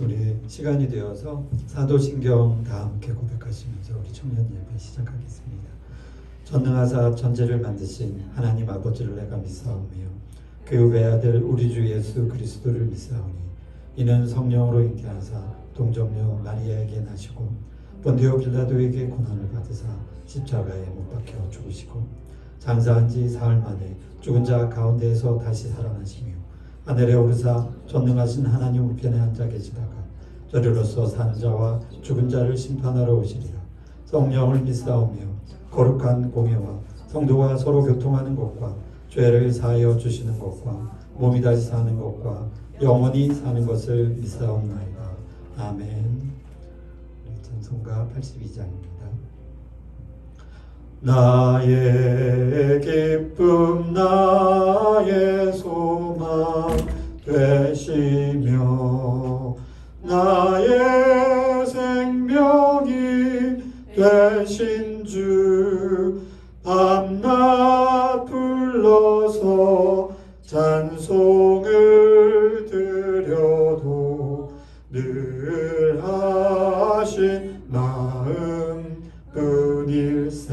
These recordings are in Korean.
우리 시간이 되어서 사도신경 다 함께 고백하시면서 우리 청년 예배 시작하겠습니다. 전능하사 천지를 만드신 하나님 아버지를 내가 믿사오며 그 외아들 우리 주 예수 그리스도를 믿사오니 이는 성령으로 잉태하사 동정녀 마리아에게 나시고 본디오 빌라도에게 고난을 받으사 십자가에 못 박혀 죽으시고 장사한 지 사흘 만에 죽은 자 가운데에서 다시 살아나시며 하늘에 오르사 전능하신 하나님 우편에 앉아 계시다가 저리로서 사는 자와 죽은 자를 심판하러 오시리라. 성령을 믿사오며 거룩한 공예와 성도와 서로 교통하는 것과 죄를 사하여 주시는 것과 몸이 다시 사는 것과 영원히 사는 것을 믿사옵나이다. 아멘. 찬송가 82장입니다. 나의 기쁨 나의 소망 되시며 나의 생명이 되신 주 밤낮 불러서 찬송을 드려도 늘 하신 마음 뿐일세.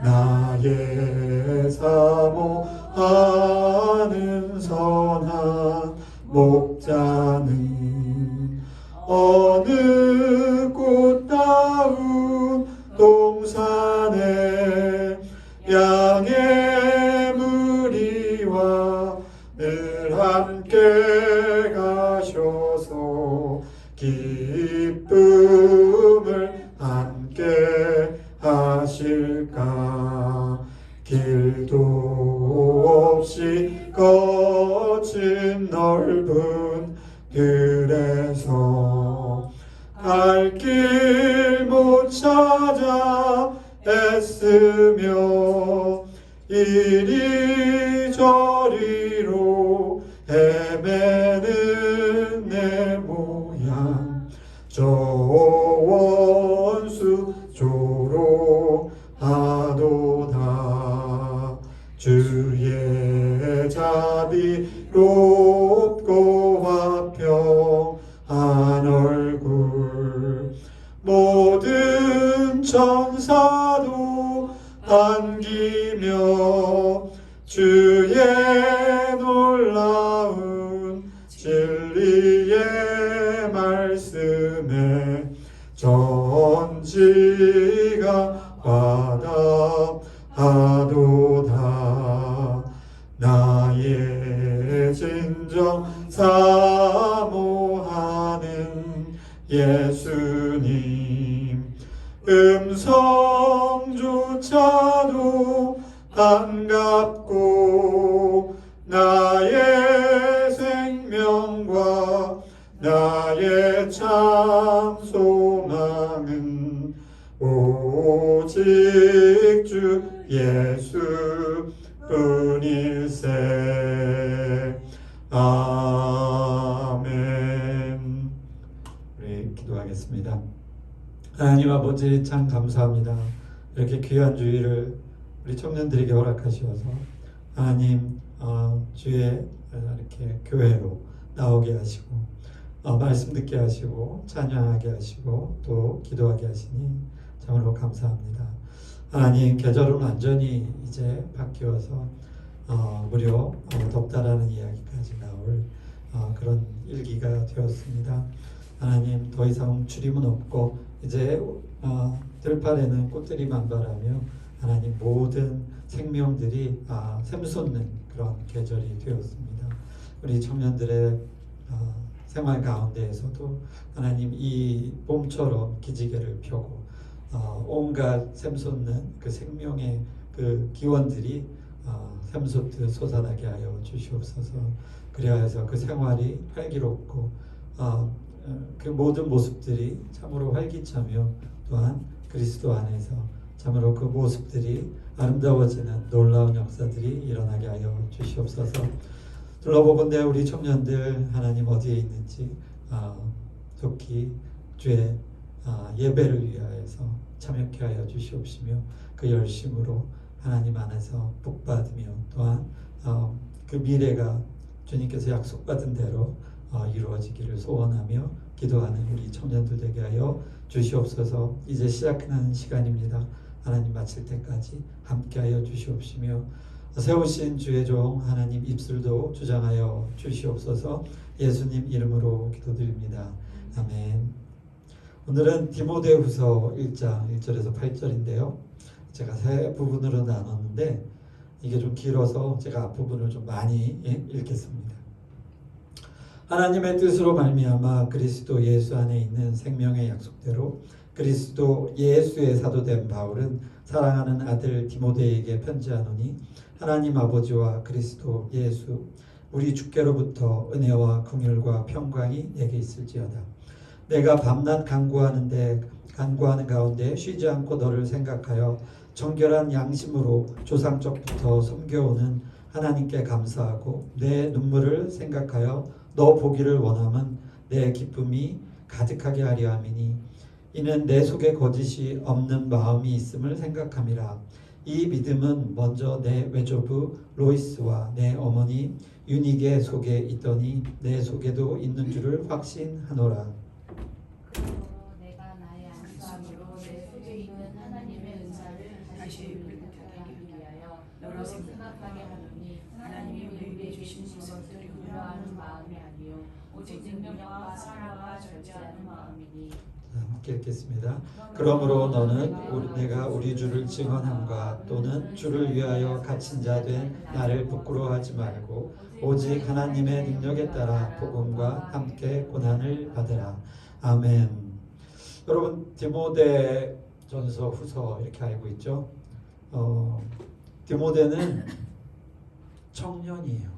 나의 사모하는 선한 목자는 어느 꽃다운 동산에 양의 무리와 늘 함께 가셔서 기쁨을 함께 하실까. 길도 없이 거친 넓은 들에서 갈 길 못 찾아 애쓰며 이리저리로 헤매는 내 모양 저 원수 조롱하도다. 주의 자비롭고 화평한 얼굴 모든 천사도 반기며 주의 놀라운 진리의 말씀에 전지가 화답하도다. 나의 진정 사모하는 예수님 음성조차도 반갑고 나의 생명과 나의 참 소망은 오직 주 예수 뿐일세. 아멘. 우리 기도하겠습니다. 하나님 아버지 참 감사합니다. 이렇게 귀한 주일을 우리 청년들에게 허락하시어서 하나님 주의 이렇게 교회로 나오게 하시고 말씀 듣게 하시고 찬양하게 하시고 또 기도하게 하시니 참으로 감사합니다. 하나님 계절은 완전히 이제 바뀌어서 무려 덥다라는 이야기까지 나올 그런 일기가 되었습니다. 하나님 더 이상 주림은 없고 이제 들판에는 꽃들이 만발하며 하나님 모든 생명들이 샘솟는 그런 계절이 되었습니다. 우리 청년들의 생활 가운데에서도 하나님 이 봄처럼 기지개를 펴고 온갖 샘솟는 그 생명의 그 기원들이 샘솟듯 솟아나게 하여 주시옵소서. 그리하여서 그 생활이 활기롭고 그 모든 모습들이 참으로 활기차며 또한 그리스도 안에서 참으로 그 모습들이 아름다워지는 놀라운 역사들이 일어나게 하여 주시옵소서. 둘러보건대 우리 청년들 하나님 어디에 있는지 속히 주의 예배를 위하여서 참여케 하여 주시옵시며 그 열심으로 하나님 안에서 복받으며 또한 그 미래가 주님께서 약속받은 대로 이루어지기를 소원하며 기도하는 우리 청년들 되게 하여 주시옵소서. 이제 시작하는 시간입니다. 하나님 마칠 때까지 함께하여 주시옵시며 세우신 주의 종 하나님 입술도 주장하여 주시옵소서. 예수님 이름으로 기도드립니다. 아멘. 오늘은 디모데후서 1장 1절에서 8절인데요. 제가 세 부분으로 나눴는데 이게 좀 길어서 제가 앞부분을 좀 많이 읽겠습니다. 하나님의 뜻으로 말미암아 그리스도 예수 안에 있는 생명의 약속대로 그리스도 예수의 사도된 바울은 사랑하는 아들 디모데에게 편지하노니 하나님 아버지와 그리스도 예수 우리 주께로부터 은혜와 긍휼과 평강이 내게 있을지어다. 내가 밤낮 간구하는 가운데 쉬지 않고 너를 생각하여 정결한 양심으로 조상적부터 섬겨오는 하나님께 감사하고 내 눈물을 생각하여 너 보기를 원함은 내 기쁨이 가득하게 하려 함이니 이는 내 속에 거짓이 없는 마음이 있음을 생각함이라. 이 믿음은 먼저 내 외조부 로이스와 내 어머니 유니게 속에 있더니 내 속에도 있는 줄을 확신하노라. 그러므로 내가 나의 안수함으로 내 속에 있는 하나님의 은사를 다시 회복하기 위하여 너로 생각하게 하노니 하나님이 우리에게 주신 것들을 두려워하는 마음이 아니요 오직 능력과 사랑과 절제하는 마음이니. 함께 읽겠습니다. 그러므로 너는 내가 우리 주를 증언함과 또는 주를 위하여 갇힌 자 된 나를 부끄러워하지 말고 오직 하나님의 능력에 따라 복음과 함께 고난을 받으라. 아멘. 여러분 디모데 전서 후서 이렇게 알고 있죠? 디모데는 청년이에요.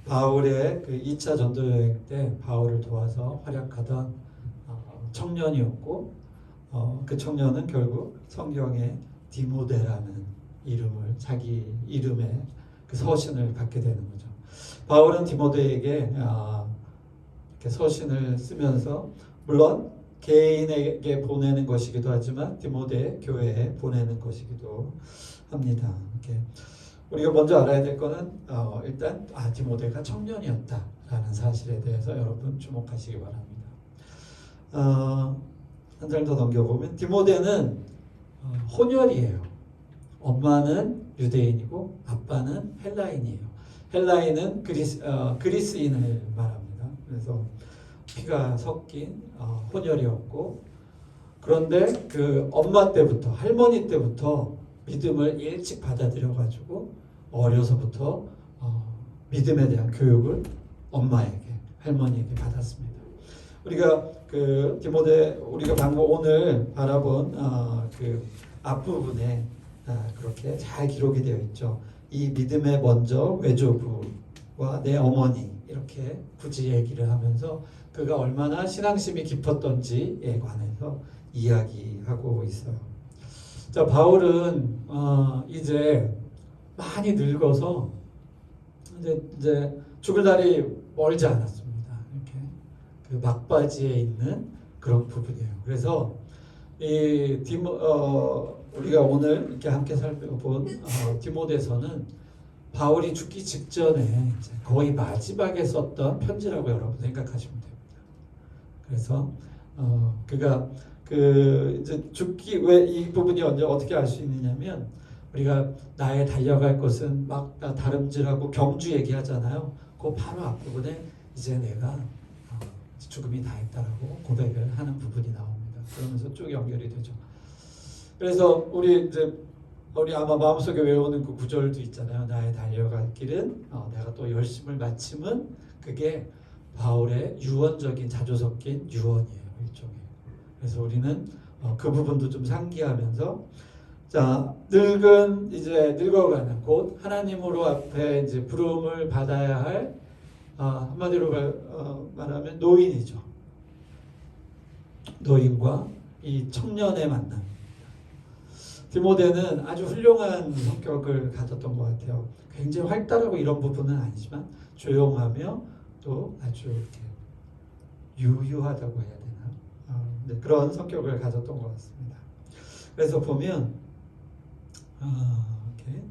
바울의 그 2차 전도 여행 때 바울을 도와서 활약하던 청년이었고 그 청년은 결국 성경에 디모데라는 이름을 자기 이름에 그 서신을 받게 되는 거죠. 바울은 디모데에게 이렇게 서신을 쓰면서 물론 개인에게 보내는 것이기도 하지만 디모데 교회에 보내는 것이기도 합니다. 이렇게 우리가 먼저 알아야 될 거는 일단 디모데가 청년이었다라는 사실에 대해서 여러분 주목하시기 바랍니다. 한 장 더 넘겨보면 디모데는 혼혈이에요. 엄마는 유대인이고 아빠는 헬라인이에요. 헬라인은 그리스인을 말합니다. 그래서 피가 섞인 혼혈이었고 그런데 그 엄마 때부터 할머니 때부터 믿음을 일찍 받아들여 가지고 어려서부터 믿음에 대한 교육을 엄마에게 할머니에게 받았습니다. 우리가 그 디모데 우리가 방금 오늘 바라본 그 앞부분에 그렇게 잘 기록이 되어 있죠. 이 믿음의 먼저 외조부와 내 어머니 이렇게 굳이 얘기를 하면서 그가 얼마나 신앙심이 깊었던지에 관해서 이야기하고 있어요. 자, 바울은 이제 많이 늙어서 이제 죽을 날이 멀지 않았습니다. 이렇게 그 막바지에 있는 그런 부분이에요. 그래서 우리가 오늘 이렇게 함께 살펴본 디모데서는 바울이 죽기 직전에 거의 마지막에 썼던 편지라고 여러분 생각하시면 됩니다. 그래서 그가 이제 죽기 왜 이 부분이 언제 어떻게 알 수 있느냐면 우리가 나의 달려갈 것은 막 다름질하고 경주 얘기하잖아요. 그 바로 앞부분에 이제 내가 죽음이 다 했다라고 고백을 하는 부분이 나옵니다. 그러면서 쭉 연결이 되죠. 그래서 우리 아마 마음속에 외우는 그 구절도 있잖아요. 나의 달려갈 길은 내가 또 열심을 마침은 그게 바울의 유언적인 자조 섞인 유언이에요. 일종의. 그래서 우리는 그 부분도 좀 상기하면서 자 이제 늙어가는 곧 하나님으로 앞에 이제 부름을 받아야 할 한마디로 말하면 노인이죠. 노인과 이 청년의 만남. 디모데는 아주 훌륭한 성격을 가졌던 것 같아요. 굉장히 활달하고 이런 부분은 아니지만 조용하며 또 아주 이렇게 유유하다고 해야 되나? 네, 그런 성격을 가졌던 것 같습니다. 그래서 보면 이렇게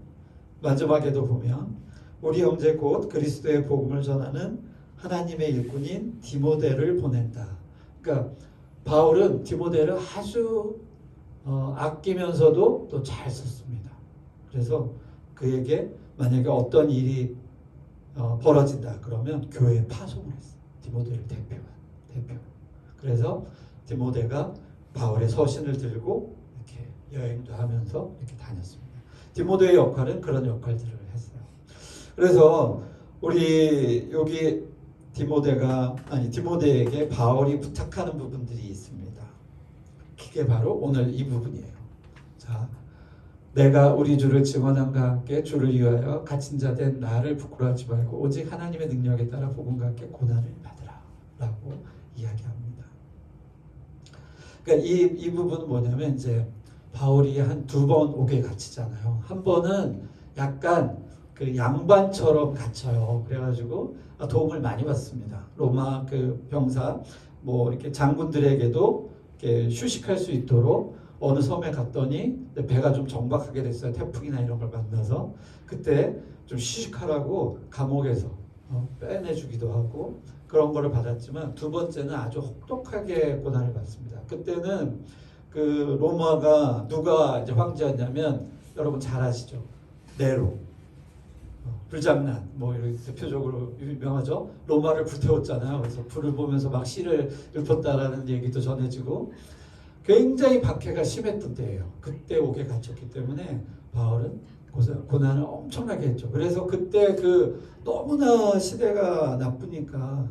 마지막에도 보면 우리 형제 곧 그리스도의 복음을 전하는 하나님의 일꾼인 디모데를 보낸다. 그러니까 바울은 디모데를 아주 아끼면서도 또 잘 썼습니다. 그래서 그에게 만약에 어떤 일이 벌어진다 그러면 교회에 파송을 했어요. 디모데를 대표. 그래서 디모데가 바울의 서신을 들고 이렇게 여행도 하면서 이렇게 다녔습니다. 디모데의 역할은 그런 역할들을 했어요. 그래서 우리 여기 디모데에게 바울이 부탁하는 부분들이 있습니다. 그게 바로 오늘 이 부분이에요. 자, 내가 우리 주를 증언함과 함께 주를 위하여 갇힌 자 된 나를 부끄러워하지 말고 오직 하나님의 능력에 따라 복음과 함께 고난을 받으라 라고 이야기합니다. 그러니까 이 부분은 뭐냐면 이제 바울이 한 2번 옥에 갇히잖아요. 한 번은 약간 그 양반처럼 갇혀요. 그래가지고 도움을 많이 받습니다. 로마 그 병사 뭐 이렇게 장군들에게도 이렇게 휴식할 수 있도록 어느 섬에 갔더니 배가 좀 정박하게 됐어요. 태풍이나 이런 걸 만나서 그때 좀 휴식하라고 감옥에서 빼내주기도 하고 그런 거를 받았지만 두 번째는 아주 혹독하게 고난을 받습니다. 그때는 그 로마가 누가 이제 황제였냐면 여러분 잘 아시죠? 네로. 불장난 뭐 이렇게 대표적으로 유명하죠. 로마를 불태웠잖아요. 그래서 불을 보면서 막 씨를 읊었다라는 얘기도 전해지고 굉장히 박해가 심했던 때예요. 그때 옥에 갇혔기 때문에 바울은 고난을 엄청나게 했죠. 그래서 그때 그 너무나 시대가 나쁘니까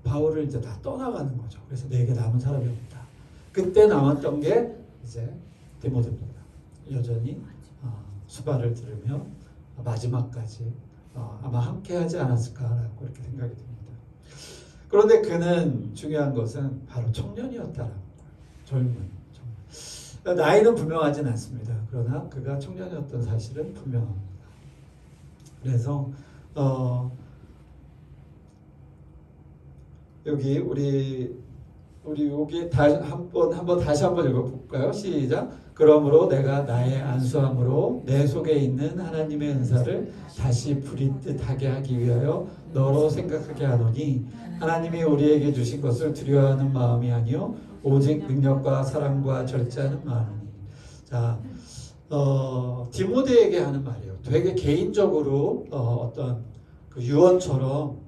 바울을 이제 다 떠나가는 거죠. 그래서 내게 남은 사람이 없다. 그때 남았던 게 이제 디모데입니다. 여전히 수발을 들으며 마지막까지 아마 함께하지 않았을까라고 이렇게 생각이 듭니다. 그런데 그는 중요한 것은 바로 청년이었다라는 거예요. 젊은. 나이는 분명하진 않습니다. 그러나 그가 청년이었던 사실은 분명합니다. 그래서 여기 우리 여기 다시 한번 읽어볼까요? 시작. 그러므로 내가 나의 안수함으로 내 속에 있는 하나님의 은사를 다시 부릿듯 하게 하기 위하여 너로 생각하게 하노니 하나님이 우리에게 주신 것을 두려워하는 마음이 아니요 오직 능력과 사랑과 절제하는 마음이니. 자, 디모데에게 하는 말이에요. 되게 개인적으로 어떤 그 유언처럼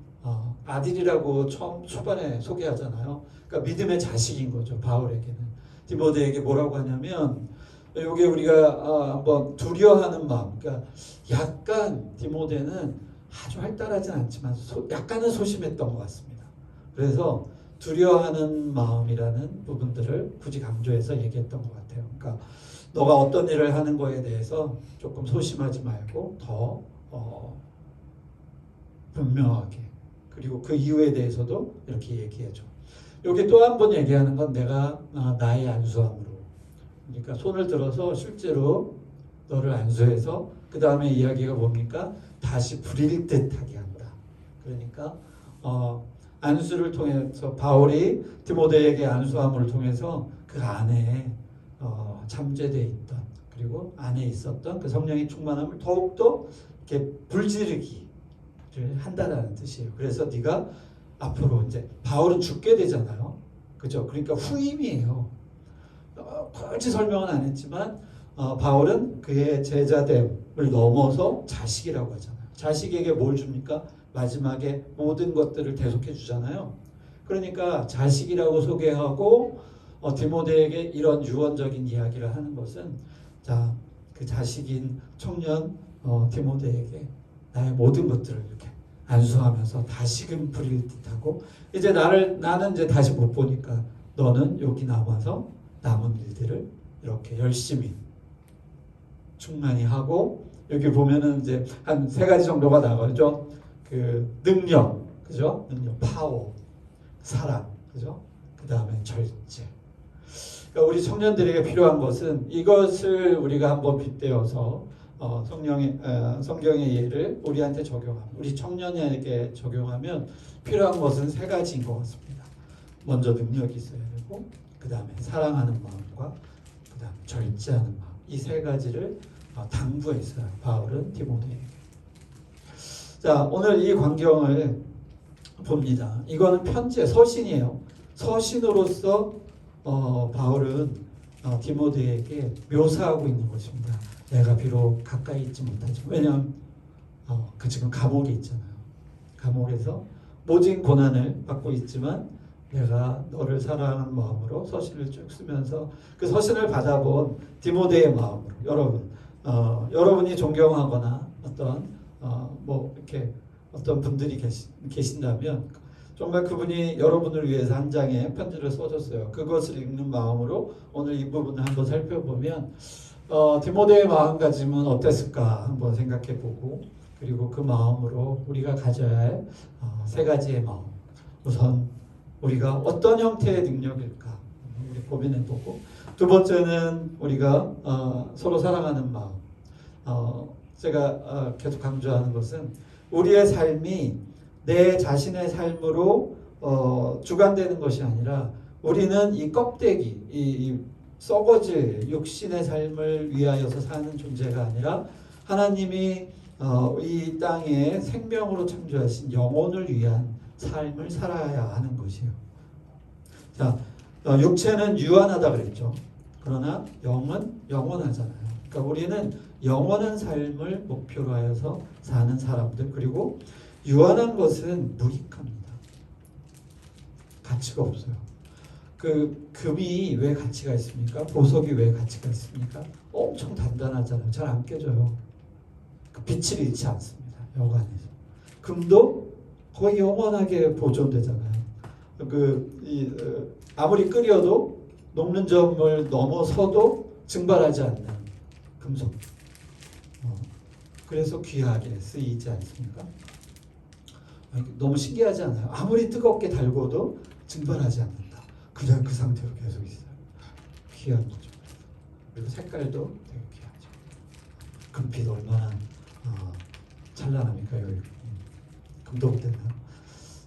아들이라고 초반에 소개하잖아요. 그러니까 믿음의 자식인 거죠. 바울에게는. 디모데에게 뭐라고 하냐면 여기 우리가 한번 두려워하는 마음. 그러니까 약간 디모데는 아주 활달하진 않지만 약간은 소심했던 것 같습니다. 그래서 두려워하는 마음이라는 부분들을 굳이 강조해서 얘기했던 것 같아요. 그러니까 너가 어떤 일을 하는 거에 대해서 조금 소심하지 말고 더 분명하게 그리고 그 이유에 대해서도 이렇게 얘기해줘. 여기 또 한 번 얘기하는 건 내가 나의 안수함으로. 그러니까 손을 들어서 실제로 너를 안수해서 그 다음에 이야기가 뭡니까? 다시 부릴 듯하게 한다. 그러니까 안수를 통해서 바울이 디모데에게 안수함을 통해서 그 안에 잠재되어 있던 그리고 안에 있었던 그 성령의 충만함을 더욱더 이렇게 불지르기를 한다라는 뜻이에요. 그래서 네가 앞으로 이제 바울은 죽게 되잖아요. 그죠? 그러니까 후임이에요. 굳이 설명은 안 했지만 바울은 그의 제자됨을 넘어서 자식이라고 하잖아요. 자식에게 뭘 줍니까? 마지막에 모든 것들을 대속해 주잖아요. 그러니까 자식이라고 소개하고 디모데에게 이런 유언적인 이야기를 하는 것은 자, 그 자식인 청년 디모데에게 나의 모든 것들을 이렇게 안수하면서 다시금 부릴 듯하고 이제 나는 이제 다시 못 보니까 너는 여기 남아서 남은 일들을 이렇게 열심히 충만히 하고 여기 보면은 이제 한 3가지 정도가 나가죠. 그 능력, 그죠? 능력, 파워, 사랑, 그죠? 그 다음에 절제. 그러니까 우리 청년들에게 필요한 것은 이것을 우리가 한번 빗대어서 성경의 예를 우리한테 적용하면 우리 청년에게 적용하면 필요한 것은 3가지인 것 같습니다. 먼저 능력이 있어야 되고 그 다음에 사랑하는 마음과 그 다음에 절제하는 마음 이 3가지를 당부했어요. 바울은 디모데에게. 자, 오늘 이 광경을 봅니다. 이거는 편지, 서신이에요. 서신으로서 바울은 디모데에게 묘사하고 있는 것입니다. 내가 비록 가까이 있지 못하지만, 왜냐하면 그 지금 감옥에 있잖아요. 감옥에서 모진 고난을 받고 있지만 내가 너를 사랑하는 마음으로 서신을 쭉 쓰면서 그 서신을 받아본 디모데의 마음으로 여러분이 존경하거나 뭐 이렇게 어떤 분들이 계신다면 정말 그분이 여러분을 위해서 한 장의 편지를 써줬어요. 그것을 읽는 마음으로 오늘 이 부분을 한번 살펴보면 디모데의 마음가짐은 어땠을까 한번 생각해보고, 그리고 그 마음으로 우리가 가져야 할 세 가지의 마음. 우선 우리가 어떤 형태의 능력일까 우리 고민해보고, 두 번째는 우리가 서로 사랑하는 마음. 제가 계속 강조하는 것은 우리의 삶이 내 자신의 삶으로 주관되는 것이 아니라 우리는 이 껍데기, 이 썩어질 육신의 삶을 위하여서 사는 존재가 아니라 하나님이 이 땅에 생명으로 창조하신 영혼을 위한 삶을 살아야 하는 것이에요. 자, 육체는 유한하다 그랬죠. 그러나 영은 영원하잖아요. 그러니까 우리는 영원한 삶을 목표로 하여서 사는 사람들, 그리고 유한한 것은 무익합니다. 가치가 없어요. 그 금이 왜 가치가 있습니까? 보석이 왜 가치가 있습니까? 엄청 단단하잖아요. 잘 안 깨져요. 그 빛을 잃지 않습니다. 여간에서. 금도 거의 영원하게 보존되잖아요. 아무리 끓여도 녹는 점을 넘어서도 증발하지 않는 금속. 그래서 귀하게 쓰이지 않습니까? 너무 신기하지 않아요? 아무리 뜨겁게 달궈도 증발하지 않는다. 그냥 그 상태로 계속 있어요. 귀한 거죠. 그리고 색깔도 되게 귀하죠. 금빛 얼마나 찬란합니까? 금독되나?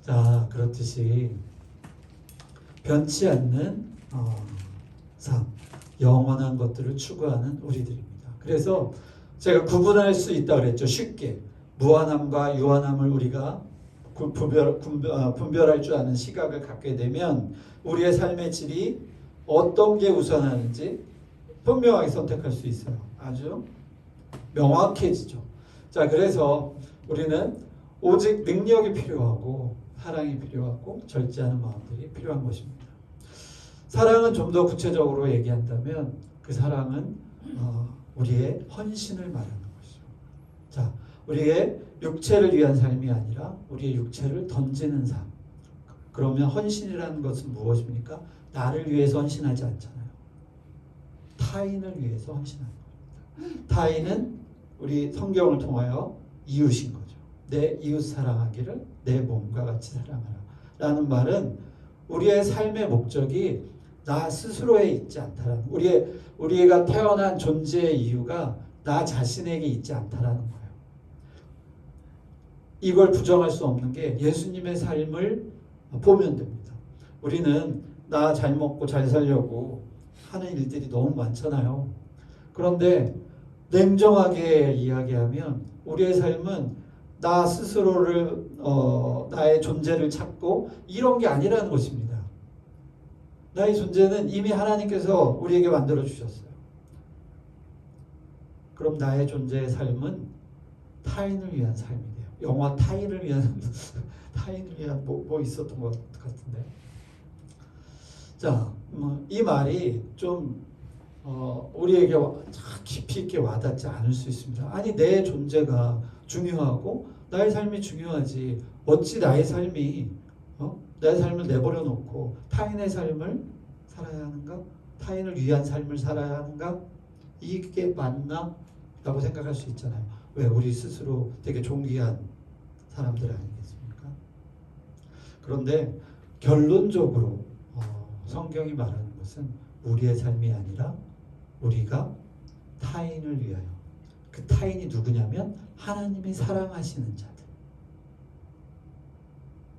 자, 그렇듯이 변치 않는 삶, 영원한 것들을 추구하는 우리들입니다. 그래서 제가 구분할 수 있다 그랬죠. 쉽게 무한함과 유한함을 우리가 분별할 줄 아는 시각을 갖게 되면 우리의 삶의 질이 어떤 게 우선하는지 분명하게 선택할 수 있어요. 아주 명확해지죠. 자, 그래서 우리는 오직 능력이 필요하고 사랑이 필요하고 절제하는 마음들이 필요한 것입니다. 사랑은 좀 더 구체적으로 얘기한다면 그 사랑은 우리의 헌신을 말하는 것이죠. 자, 우리의 육체를 위한 삶이 아니라 우리의 육체를 던지는 삶. 그러면 헌신이라는 것은 무엇입니까? 나를 위해서 헌신하지 않잖아요. 타인을 위해서 헌신하는 겁니다. 타인은 우리 성경을 통하여 이웃인 거죠. 내 이웃 사랑하기를 내 몸과 같이 사랑하라 라는 말은 우리의 삶의 목적이 나 스스로에 있지 않다라는, 우리가 태어난 존재의 이유가 나 자신에게 있지 않다라는 거예요. 이걸 부정할 수 없는 게 예수님의 삶을 보면 됩니다. 우리는 나 잘 먹고 잘 살려고 하는 일들이 너무 많잖아요. 그런데 냉정하게 이야기하면 우리의 삶은 나 스스로를 나의 존재를 찾고 이런 게 아니라는 것입니다. 나의 존재는 이미 하나님께서 우리에게 만들어 주셨어요. 그럼 나의 존재의 삶은 타인을 위한 삶이 돼요. 영화 타인을 위한 타인을 위한 뭐 있었던 것 같은데. 자, 이 말이 좀 우리에게 깊이 있게 와닿지 않을 수 있습니다. 아니, 내 존재가 중요하고 나의 삶이 중요하지. 어찌 나의 삶이 나의 삶을 내버려 놓고 타인의 삶을 살아야 하는가? 타인을 위한 삶을 살아야 하는가? 이게 맞나? 라고 생각할 수 있잖아요. 왜? 우리 스스로 되게 존귀한 사람들 아니겠습니까? 그런데 결론적으로 성경이 말하는 것은 우리의 삶이 아니라 우리가 타인을 위하여, 그 타인이 누구냐면 하나님이 사랑하시는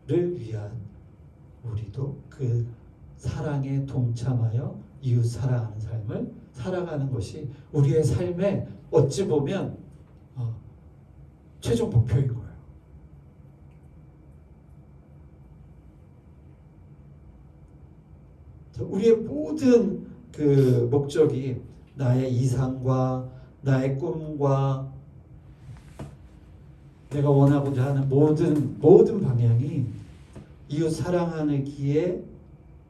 자들을 위한, 우리도 그 사랑에 동참하여 이웃 사랑하는 삶을 살아가는 것이 우리의 삶의 어찌 보면 최종 목표인 거예요. 우리의 모든 그 목적이 나의 이상과 나의 꿈과 내가 원하고자 하는 모든 방향이 이웃 사랑하기에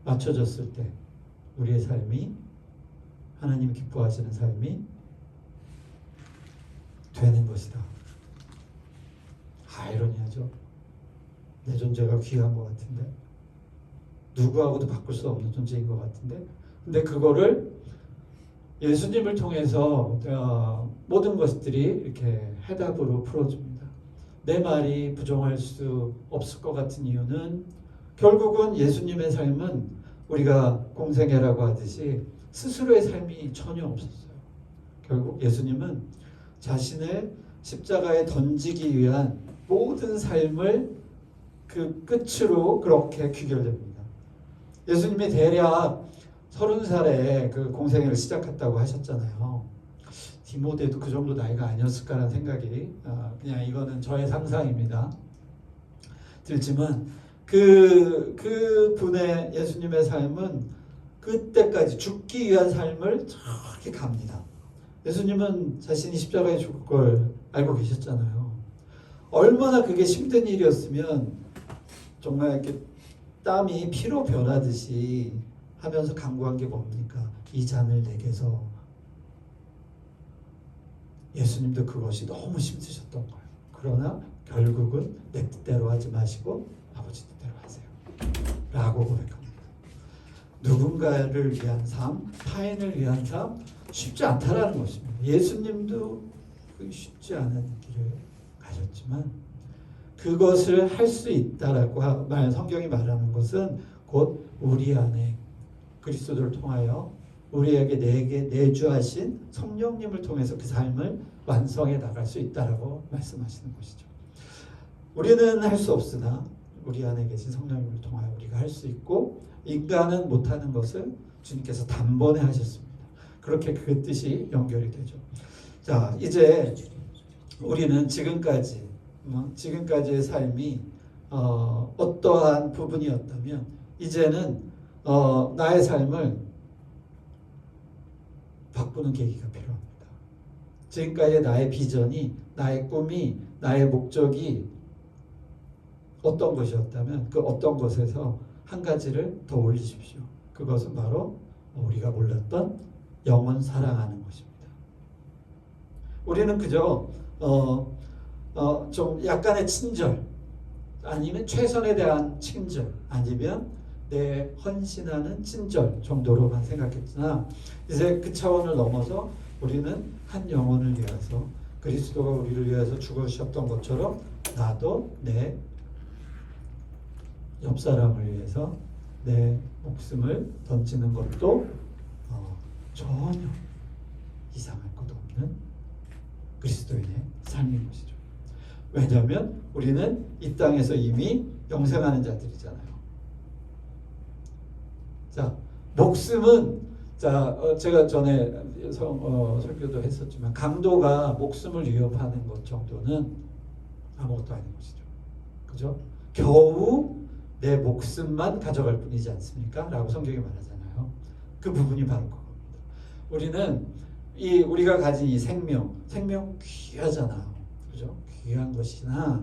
맞춰졌을 때 우리의 삶이 하나님이 기뻐하시는 삶이 되는 것이다. 아이러니하죠. 내 존재가 귀한 것 같은데 누구하고도 바꿀 수 없는 존재인 것 같은데 근데 그거를 예수님을 통해서 모든 것들이 이렇게 해답으로 풀어줍니다. 내 말이 부정할 수 없을 것 같은 이유는 결국은 예수님의 삶은 우리가 공생애라고 하듯이 스스로의 삶이 전혀 없었어요. 결국 예수님은 자신을 십자가에 던지기 위한 모든 삶을 그 끝으로 그렇게 귀결됩니다. 예수님이 대략 30살에 그 공생애를 시작했다고 하셨잖아요. 디모데도 그 정도 나이가 아니었을까라는 생각이 그냥 이거는 저의 상상입니다. 들지만 그 분의 예수님의 삶은 그때까지 죽기 위한 삶을 저렇게 갑니다. 예수님은 자신이 십자가에 죽을 걸 알고 계셨잖아요. 얼마나 그게 힘든 일이었으면 정말 이렇게 땀이 피로 변하듯이 하면서 간구한 게 뭡니까? 이 잔을 내게서. 예수님도 그것이 너무 힘드셨던 거예요. 그러나 결국은 내 뜻대로 하지 마시고 아버지 뜻대로 하세요. 라고 고백합니다. 누군가를 위한 삶, 타인을 위한 삶 쉽지 않다라는 것입니다. 예수님도 쉽지 않은 길을 가셨지만 그것을 할 수 있다라고 성경이 말하는 것은 곧 우리 안에 그리스도를 통하여 우리에게 내주하신 성령님을 통해서 그 삶을 완성해 나갈 수 있다라고 말씀하시는 것이죠. 우리는 할 수 없으나 우리 안에 계신 성령님을 통하여 우리가 할 수 있고 인간은 못하는 것을 주님께서 단번에 하셨습니다. 그렇게 그 뜻이 연결이 되죠. 자, 이제 우리는 지금까지의 삶이 어떠한 부분이었다면 이제는 나의 삶을 바꾸는 계기가 필요합니다. 지금까지 나의 비전이, 나의 꿈이, 나의 목적이 어떤 것이었다면 그 어떤 것에서 한 가지를 더 올리십시오. 그것은 바로 우리가 몰랐던 영원 사랑하는 것입니다. 우리는 그저 좀 약간의 친절 아니면 최선에 대한 친절 아니면 내 헌신하는 친절 정도로만 생각했으나 이제 그 차원을 넘어서 우리는 한 영혼을 위해서 그리스도가 우리를 위해서 죽으셨던 것처럼 나도 내 옆 사람을 위해서 내 목숨을 던지는 것도 전혀 이상할 것 없는 그리스도인의 삶인 것이죠. 왜냐하면 우리는 이 땅에서 이미 영생하는 자들이잖아요. 자, 목숨은 제가 전에 설교도 했었지만 강도가 목숨을 위협하는 것 정도는 아무것도 아닌 것이죠. 그죠? 겨우 내 목숨만 가져갈 뿐이지 않습니까? 라고 성경이 말하잖아요. 그 부분이 바로 그겁니다. 우리가 가진 이 생명 귀하잖아요. 그죠? 귀한 것이나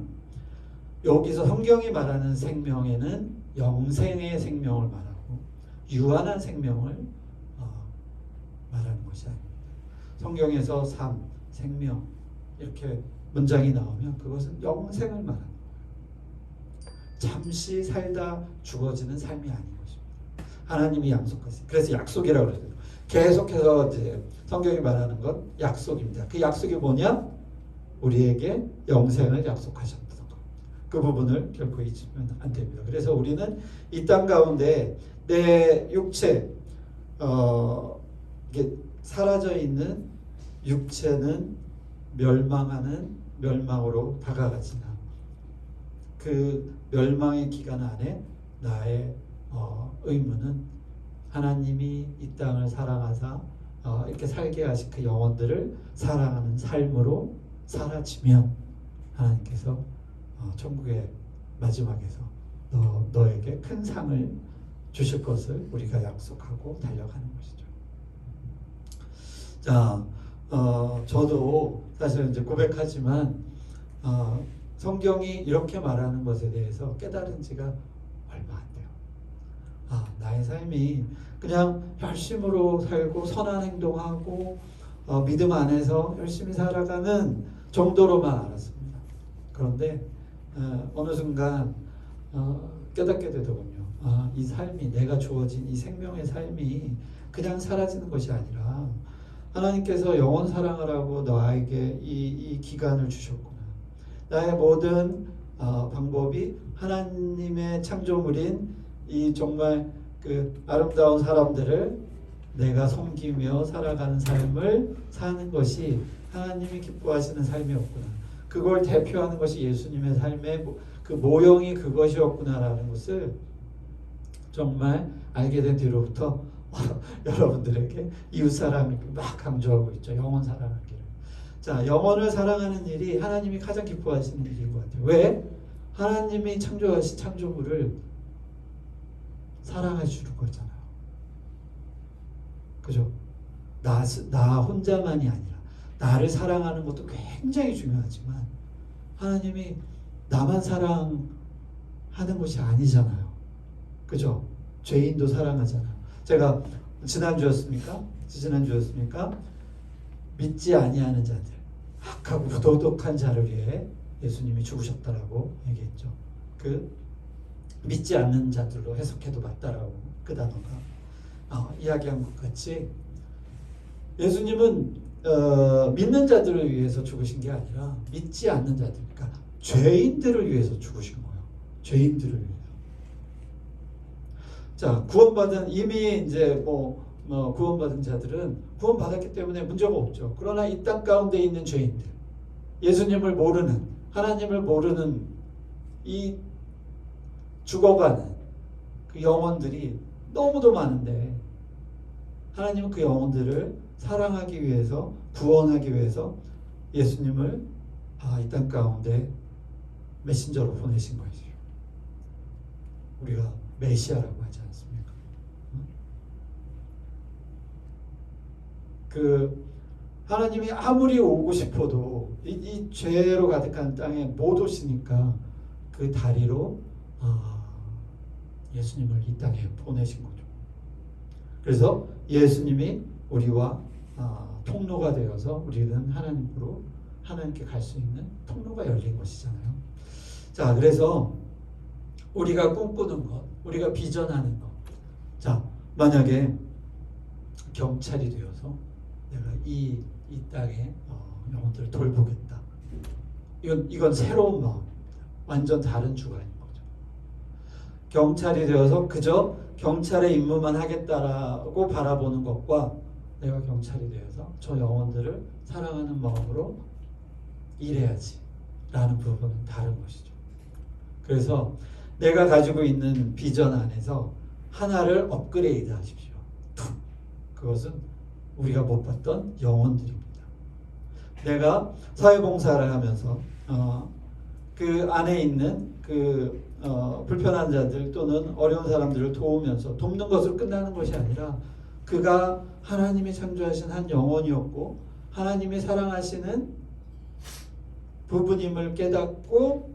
여기서 성경이 말하는 생명에는 영생의 생명을 말하고 유한한 생명을 말하는 것이 아닙니다. 성경에서 삶, 생명 이렇게 문장이 나오면 그것은 영생을 말하는 거예요. 잠시 살다 죽어지는 삶이 아닌 것입니다. 하나님이 약속하세요. 그래서 약속이라고 그러죠. 계속해서 이제 성경이 말하는 건 약속입니다. 그 약속이 뭐냐? 우리에게 영생을 약속하셨던 것. 그 부분을 결코 잊으면 안 됩니다. 그래서 우리는 이 땅 가운데 내 육체, 이게 사라져 있는 육체는 멸망으로 다가가지나 그 멸망의 기간 안에 나의 의무는 하나님이 이 땅을 사랑하사 이렇게 살게 하신 그 영혼들을 사랑하는 삶으로 사라지면 하나님께서 천국의 마지막에서 너에게 큰 상을 주실 것을 우리가 약속하고 달려가는 것이죠. 자, 저도 사실 이제 고백하지만 성경이 이렇게 말하는 것에 대해서 깨달은 지가 얼마 안 돼요. 나의 삶이 그냥 열심으로 살고 선한 행동하고 믿음 안에서 열심히 살아가는 정도로만 알았습니다. 그런데 어느 순간 깨닫게 되더군요. 이 삶이, 내가 주어진 이 생명의 삶이 그냥 사라지는 것이 아니라 하나님께서 영원 사랑을 하고 너에게 이 기간을 주셨구나. 나의 모든 방법이 하나님의 창조물인 이 정말 그 아름다운 사람들을 내가 섬기며 살아가는 삶을 사는 것이 하나님이 기뻐하시는 삶이었구나. 그걸 대표하는 것이 예수님의 삶의 그 모형이 그것이었구나라는 것을 정말 알게 된 뒤로부터 여러분들에게 이웃사랑을 막 강조하고 있죠. 영원 사랑하기를. 자, 영혼을 사랑하는 일이 하나님이 가장 기뻐하시는 일인 것 같아요. 왜? 하나님이 창조하신 창조물을 사랑해 주는 거잖아요. 그죠? 나 혼자만이 아니라 나를 사랑하는 것도 굉장히 중요하지만 하나님이 나만 사랑하는 것이 아니잖아요. 그죠? 죄인도 사랑하잖아요. 제가 지난주였습니까? 믿지 아니하는 자들, 악하고 부도덕한 자를 위해 예수님이 죽으셨다라고 얘기했죠. 그 믿지 않는 자들로 해석해도 맞다라고 그 단어가 이야기한 것 같이 예수님은 믿는 자들을 위해서 죽으신 게 아니라 믿지 않는 자들, 그러니까 죄인들을 위해서 죽으신 거예요. 죄인들을 위해서. 자, 구원받은 이미 이제 구원받은 자들은 구원받았기 때문에 문제가 없죠. 그러나 이 땅 가운데 있는 죄인들, 예수님을 모르는, 하나님을 모르는 이 죽어가는 그 영혼들이 너무도 많은데 하나님은 그 영혼들을 사랑하기 위해서, 구원하기 위해서 예수님을 이 땅 가운데 메신저로 보내신 것이죠. 우리가 메시아라고 하지 않습니까? 그 하나님이 아무리 오고 싶어도 이 죄로 가득한 땅에 못 오시니까 그 다리로 예수님을 이 땅에 보내신 거죠. 그래서 예수님이 우리와 통로가 되어서 우리는 하나님으로 하나님께 갈 수 있는 통로가 열린 것이잖아요. 자, 그래서 우리가 꿈꾸는 것, 우리가 비전하는 것. 자, 만약에 경찰이 되어서 내가 이 땅에 영혼들을 돌보겠다. 이건 새로운 마음입니다. 완전 다른 주관인 거죠. 경찰이 되어서 그저 경찰의 임무만 하겠다라고 바라보는 것과 내가 경찰이 되어서 저 영혼들을 사랑하는 마음으로 일해야지 라는 부분은 다른 것이죠. 그래서 내가 가지고 있는 비전 안에서 하나를 업그레이드 하십시오. 그것은 우리가 못 봤던 영혼들입니다. 내가 사회봉사를 하면서 그 안에 있는 그 불편한 자들 또는 어려운 사람들을 도우면서 돕는 것으로 끝나는 것이 아니라 그가 하나님이 창조하신 한 영혼이었고 하나님이 사랑하시는 부분임을 깨닫고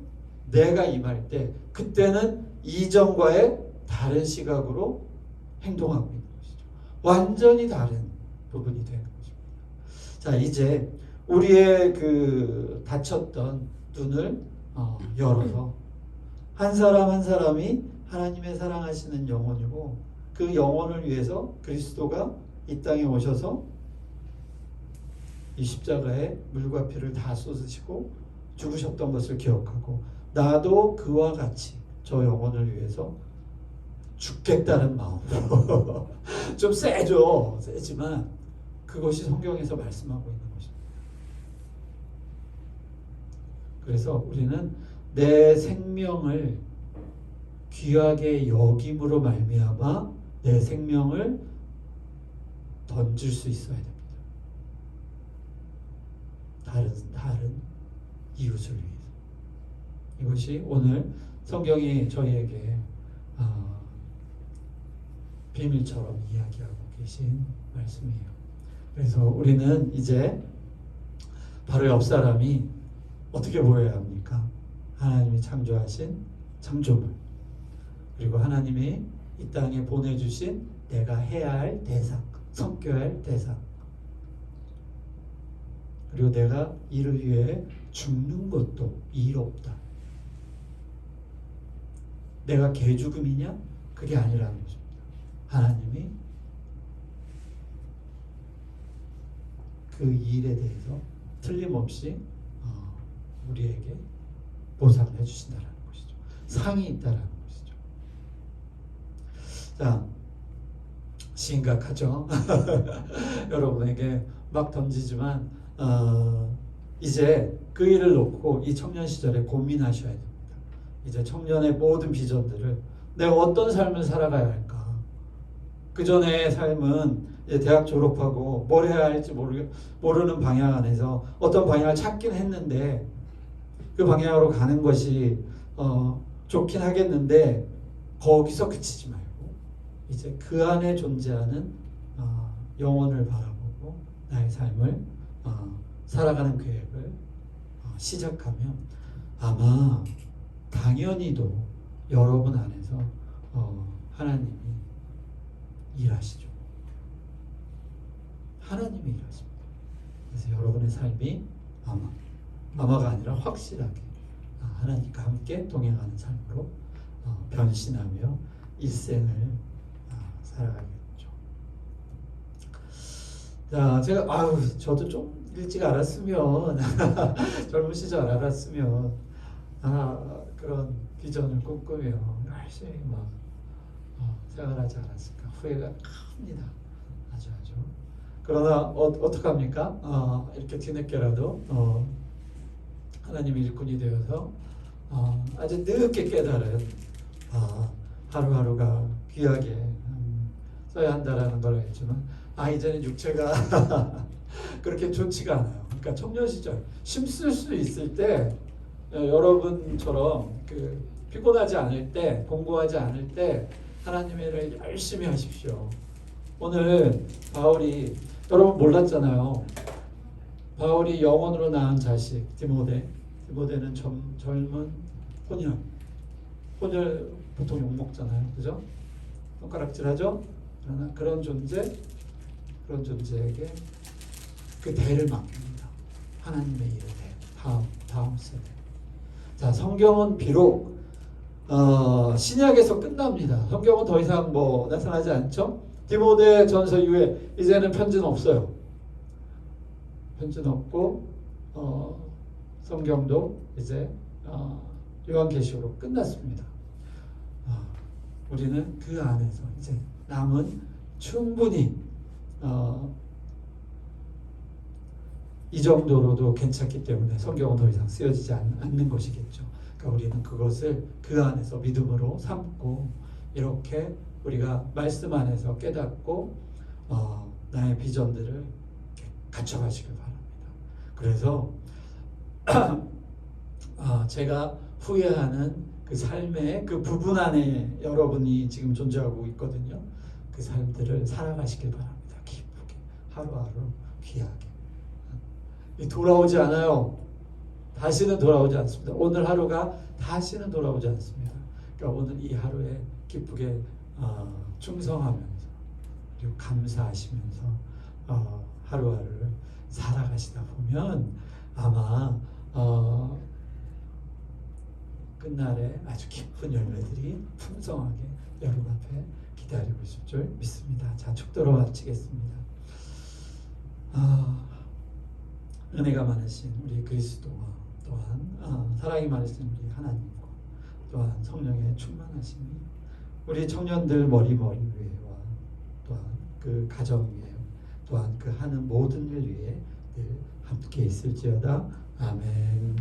내가 임할 때 그때는 이전과의 다른 시각으로 행동하고 있는 것이죠. 완전히 다른 부분이 되는 것입니다. 자, 이제 우리의 그 닫혔던 눈을 열어서 한 사람 한 사람이 하나님의 사랑하시는 영혼이고 그 영혼을 위해서 그리스도가 이 땅에 오셔서 이 십자가에 물과 피를 다 쏟으시고 죽으셨던 것을 기억하고 나도 그와 같이 저 영혼을 위해서 죽겠다는 마음으로 좀 세죠. 세지만 그것이 성경에서 말씀하고 있는 것입니다. 그래서 우리는 내 생명을 귀하게 여김으로 말미암아 내 생명을 던질 수 있어야 됩니다. 다른 이웃을 위해서. 이것이 오늘 성경이 저희에게 비밀처럼 이야기하고 계신 말씀이에요. 그래서 우리는 이제 바로 옆 사람이 어떻게 보여야 합니까? 하나님이 창조하신 창조물, 그리고 하나님이 이 땅에 보내주신 내가 해야 할 대상, 섬겨야 할 대상, 그리고 내가 이를 위해 죽는 것도 이롭다. 내가 개죽음이냐? 그게 아니라는 것입니다. 하나님이 그 일에 대해서 틀림없이 우리에게 보상을 해주신다는 것이죠. 상이 있다는 것이죠. 자, 심각하죠. 여러분에게 막 던지지만 이제 그 일을 놓고 이 청년 시절에 고민하셔야 됩니다. 이제 청년의 모든 비전들을 내가 어떤 삶을 살아가야 할까? 그 전의 삶은 이제 대학 졸업하고 뭘 해야 할지 모르는 방향 안에서 어떤 방향을 찾긴 했는데 그 방향으로 가는 것이 좋긴 하겠는데 거기서 그치지 말고 이제 그 안에 존재하는 영혼을 바라보고 나의 삶을 살아가는 계획을 시작하면 아마 당연히도 여러분 안에서 하나님이 일하시죠. 하나님이 일하십니다. 그래서 여러분의 삶이 아마가 아니라 확실하게 하나님과 함께 동행하는 삶으로 변신하며 일생을 살아가겠죠. 자, 저도 좀 일찍 알았으면 젊은 시절 알았으면 그런 비전을 꿈꾸며 열심히 막 생활하지 않았을까 후회가 큽니다. 아주. 그러나 어떡합니까? 이렇게 뒤늦게라도 하나님의 일꾼이 되어서 아주 늦게 깨달은 하루하루가 귀하게 써야 한다라는 걸 알지만 이제는 육체가 그렇게 좋지가 않아요. 그러니까 청년 시절 힘쓸 수 있을 때 여러분처럼 피곤하지 않을 때, 공부하지 않을 때 하나님의 일을 열심히 하십시오. 오늘 바울이, 여러분 몰랐잖아요. 바울이 영혼으로 낳은 자식 디모데는 젊은 혼혈 보통 욕먹잖아요. 그죠? 손가락질하죠? 그러나 그런 존재에게 그 대를 맡깁니다. 하나님의 일을 다음 세대. 자, 성경은 비록 신약에서 끝납니다. 성경은 더 이상 나타나지 않죠. 디모데 전서 이후에 이제는 편지는 없어요. 편지는 없고 성경도 이제 요한계시록으로 끝났습니다. 우리는 그 안에서 이제 남은 충분히 이 정도로도 괜찮기 때문에 성경은 더 이상 쓰여지지 않는 것이겠죠. 그러니까 우리는 그것을 그 안에서 믿음으로 삼고 이렇게 우리가 말씀 안에서 깨닫고 나의 비전들을 갖춰가시길 바랍니다. 그래서 제가 후회하는 그 삶의 그 부분 안에 여러분이 지금 존재하고 있거든요. 그 삶들을 살아가시길 바랍니다. 기쁘게 하루하루 귀하게. 돌아오지 않아요. 다시는 돌아오지 않습니다. 오늘 하루가 다시는 돌아오지 않습니다. 그러니까 오늘 이 하루에 기쁘게 충성하면서 그리고 감사하시면서 하루하루를 살아가시다 보면 아마 끝날에 아주 기쁜 열매들이 풍성하게 여러분 앞에 기다리고 있을 줄 믿습니다. 자, 축도로 마치겠습니다. 은혜가 많으신 우리 그리스도와 또한 사랑이 많으신 우리 하나님과 또한 성령의 충만하심이 우리 청년들 머리머리 위에와 또한 그 가정 위에 또한 그 하는 모든 일 위에 늘 함께 있을지어다. 아멘.